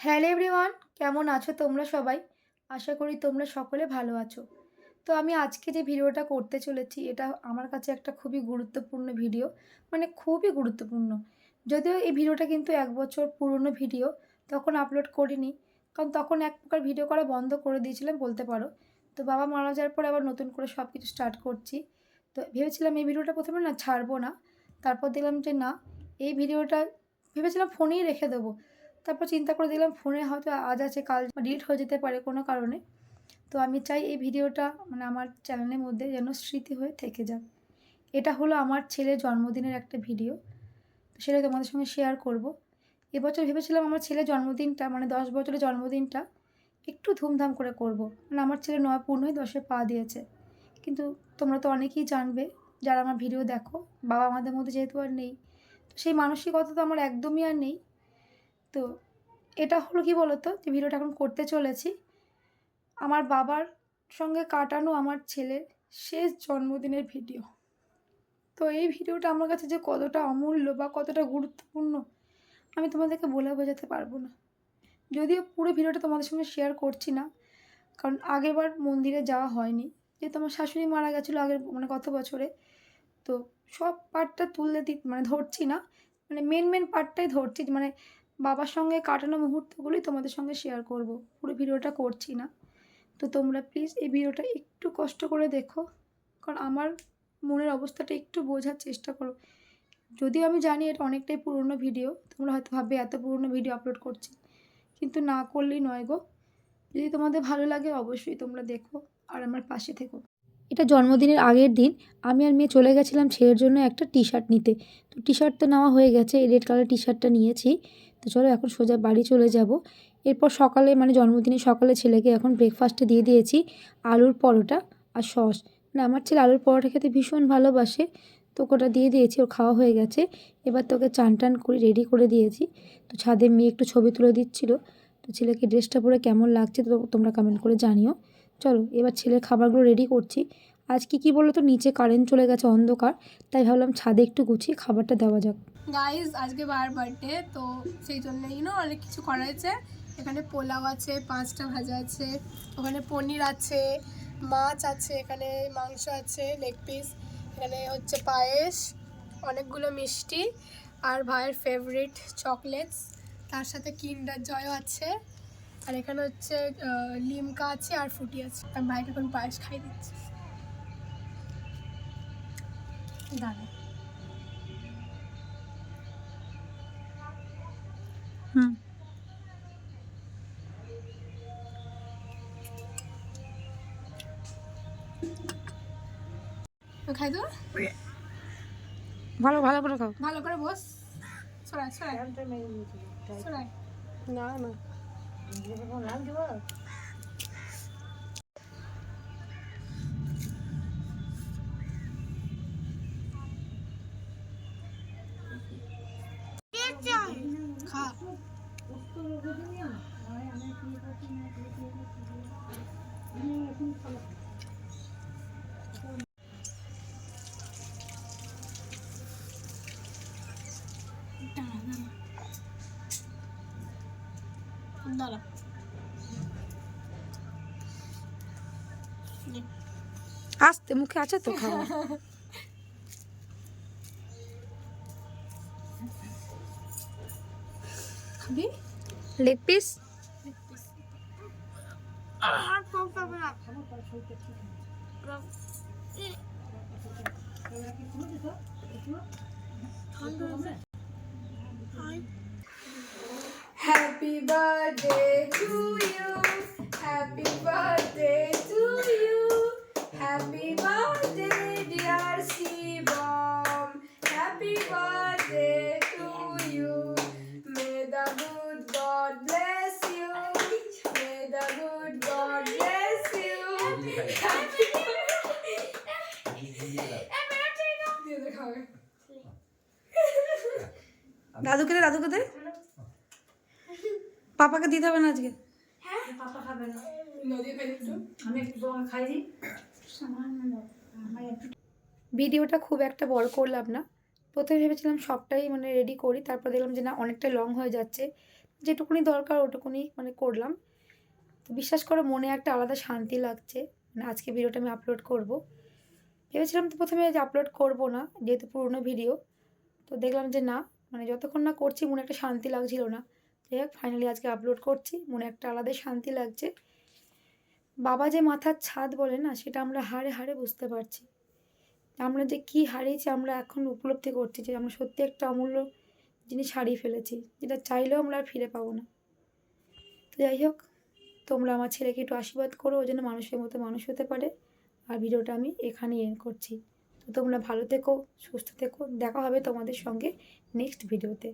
Hello everyone, কেমন আছো তোমরা সবাই? আশা করি তোমরা সকলে ভালো আছো। তো আমি আজকে যে ভিডিওটা করতে চলেছি এটা আমার কাছে একটা খুবই গুরুত্বপূর্ণ ভিডিও, মানে খুবই গুরুত্বপূর্ণ। যদিও এই ভিডিওটা কিন্তু ১ বছর পুরনো ভিডিও, তখন আপলোড করিনি। কারণ তখন এক প্রকার ভিডিও করা বন্ধ করে দিয়েছিলাম বলতে পারো। তো বাবা মারা যাওয়ার পরে আবার নতুন করে সব কিছু স্টার্ট করছি। তো ভেবেছিলাম এই ভিডিওটা ১ম এ না ছাড়বো না। তারপর দেখলাম যে না, এই ভিডিওটা ভেবেছিলাম ফোনেই রেখে দেবো। তারপর চিন্তা করে দেখলাম ফোনে হয়তো আজ আছে কাল ডিলিট হয়ে যেতে পারে কোনো কারণে। তো আমি চাই এই ভিডিওটা মানে আমার চ্যানেলের মধ্যে যেন স্মৃতি হয়ে থেকে যাক। এটা হলো আমার ছেলের জন্মদিনের একটা ভিডিও। তো সেটা তোমাদের সঙ্গে শেয়ার করব। এবছর ভেবেছিলাম আমার ছেলের জন্মদিনটা মানে ১০ বছরের জন্মদিনটা একটু ধুমধাম করে করব। মানে আমার ছেলে ৯ পূর্ণ হয়ে ১০-এ পা দিয়েছে। কিন্তু তোমরা তো অনেকেই জানবে যারা আমার ভিডিও দেখো, বাবা আমাদের মধ্যে যেহেতু আর নেই। তো সেই মানসিকতা তো আমার একদমই আর নেই। তো এটা হলো কি বলতো, যে ভিডিওটা এখন করতে চলেছি আমার বাবার সঙ্গে কাটানো আমার ছেলের শেষ জন্মদিনের ভিডিও। তো এই ভিডিওটা আমার কাছে যে কতটা অমূল্য বা কতটা গুরুত্বপূর্ণ আমি তোমাদেরকে বলে বোঝাতে পারবো না। যদিও পুরো ভিডিওটা তোমাদের সঙ্গে শেয়ার করছি না, কারণ আগেরবার মন্দিরে যাওয়া হয়নি, যেহেতু আমার শাশুড়ি মারা গেছিলো আগের মানে গত বছরে। তো সব পার্টটা মানে ধরছি না, মানে মেন পার্টটাই ধরছি, মানে বাবার সঙ্গে কাটানো মুহূর্তগুলোই তোমাদের সঙ্গে শেয়ার করব, পুরো ভিডিওটা করছি না। তো তোমরা প্লিজ এই ভিডিওটা একটু কষ্ট করে দেখো, কারণ আমার মনের অবস্থাটা একটু বোঝার চেষ্টা করো। যদিও আমি জানি এটা অনেকটাই পুরনো ভিডিও, তোমরা হয়তো ভাববে এত পুরনো ভিডিও আপলোড করছি, কিন্তু না করলেই নয় গো। যদি তোমাদের ভালো লাগে অবশ্যই তোমরা দেখো আর আমার পাশে থেকো। এটা জন্মদিনের আগের দিন আমি আর মেয়ে চলে গেছিলাম ছেলের জন্য একটা টি-শার্ট নিতে। তো টি-শার্ট তো নেওয়া হয়ে গেছে, এই রেড কালারের টি-শার্টটা নিয়েছি। তো চলো এখন সোজা বাড়ি চলে যাব। এরপর সকালে মানে জন্মদিনের সকালে ছেলেকে এখন ব্রেকফাস্টে দিয়ে দিয়েছি আলুর পরোটা আর সস। মানে আমার ছেলে আলুর পরোটা খেতে ভীষণ ভালোবাসে, তো ওটা দিয়ে দিয়েছি, ওর খাওয়া হয়ে গেছে। এবার তোকে চান টান করে রেডি করে দিয়েছি। তো ছাদে মেয়ে একটু ছবি তুলে দিচ্ছিল। তো ছেলেকে ড্রেসটা পরে কেমন লাগছে তো তোমরা কমেন্ট করে জানিও। চলো এবার ছেলের খাবারগুলো রেডি করছি। আজ কি বলো তো, নিচে কারেন্ট চলে গেছে, অন্ধকার, তাই ভাবলাম ছাদে একটু গুছিয়ে খাবারটা দেওয়া যাক। গাইজ আজকে বার বার্থডে, তো সেই জন্যই অনেক কিছু করা হয়েছে। এখানে পোলাও আছে, 5টা ভাজা আছে, ওখানে পনির আছে, মাছ আছে, এখানে মাংস আছে, লেগ পিস, এখানে হচ্ছে পায়েস, অনেকগুলো মিষ্টি আর ভাইয়ের ফেভারিট চকলেটস, তার সাথে কিন্ডার জয়ও আছে। আর এখানে হচ্ছে লিমকা আছে আর ফুটি আছে। আমি ভাইকে এখন পায়েস খাই দিচ্ছি। দাঁড়া। হুম, খাই তো, ভালো ভালো করে খাও। ভালো করে বস। সরাই সরাই সরাই। না না, খা। দাঁড়া। আস্তে, মুখে আছে তো খাওয়া। খাবি? Leg piece. আর পাবে না। Happy birthday to you. Happy birthday to you. Happy birthday, dear Shivam. Happy birthday to you. May the good God bless you. May the good God bless you. Happy দাদুকে দে, দাদুকে দে। পাপাকে দিতে হবে না আজকে। পাপা খাবে না, নদী ফেলে একটু। আমি একটু তোমার খাই দিই। ভিডিওটা খুব একটা বড় করলাম না। প্রথমে ভেবেছিলাম সবটাই মানে রেডি করি, তারপর দেখলাম যে না অনেকটা লং হয়ে যাচ্ছে। যেটুকুনি দরকার ওটুকুনি মানে করলাম। তো বিশ্বাস করো মনে একটা আলাদা শান্তি লাগছে। মানে আজকে ভিডিওটা আমি আপলোড করব। ভেবেছিলাম তো প্রথমে যে আপলোড করব না, যেহেতু পুরনো ভিডিও। তো দেখলাম যে না, মানে যতক্ষণ না করছি মনে একটা শান্তি লাগছিল না। যাই হোক ফাইনালি আজকে আপলোড করছি, মনে একটা আলাদাই শান্তি লাগছে। বাবা যে মাথার ছাদ বলে না, সেটা আমরা হাড়ে হাড়ে বুঝতে পারছি। আমরা যে কী হারিয়েছি আমরা এখন উপলব্ধি করছি যে আমরা সত্যি একটা অমূল্য জিনিস হারিয়ে ফেলেছি, যেটা চাইলেও আমরা আর ফিরে পাবো না। তো যাই হোক, তোমরা আমার ছেলেকে একটু আশীর্বাদ করো, ও যেন মানুষের মতো মানুষ হতে পারে। আর ভিডিওটা আমি এখানেই এন্ড করছি। তো তোমরা ভালো থেকো, সুস্থ থেকো, দেখা হবে তোমাদের সঙ্গে নেক্সট ভিডিওতে।